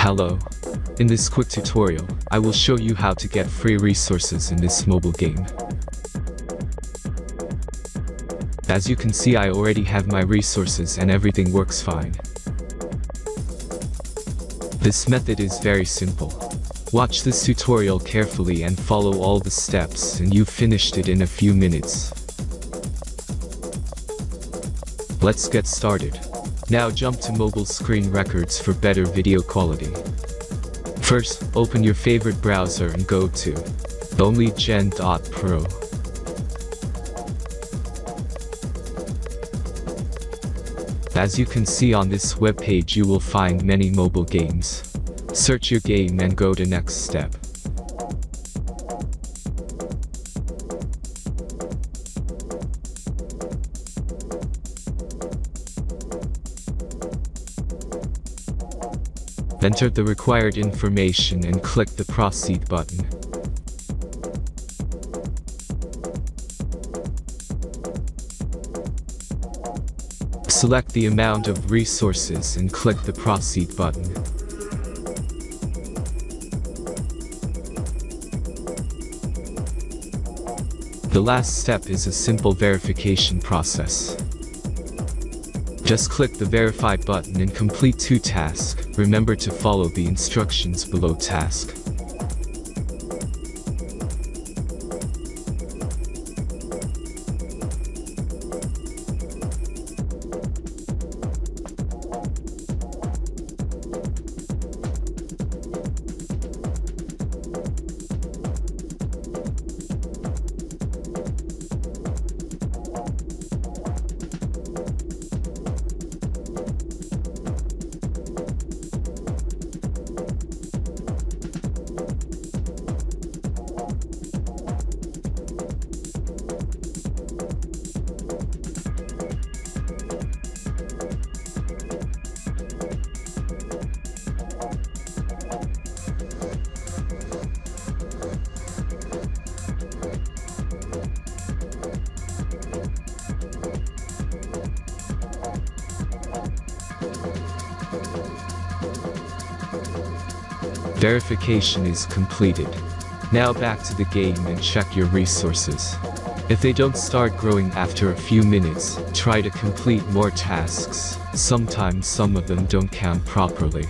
Hello. In this quick tutorial, I will show you how to get free resources in this mobile game. As you can see, I already have my resources and everything works fine. This method is very simple. Watch this tutorial carefully and follow all the steps and you've finished it in a few minutes. Let's get started. Now jump to mobile screen records for better video quality. First, open your favorite browser and go to onlygen.pro. As you can see on this webpage, you will find many mobile games. Search your game and go to next step. Enter the required information and click the Proceed button. Select the amount of resources and click the Proceed button. The last step is a simple verification process. Just click the Verify button and complete 2 tasks. Remember to follow the instructions below task. Verification is completed. Now back to the game and check your resources. If they don't start growing after a few minutes, try to complete more tasks. Sometimes some of them don't count properly.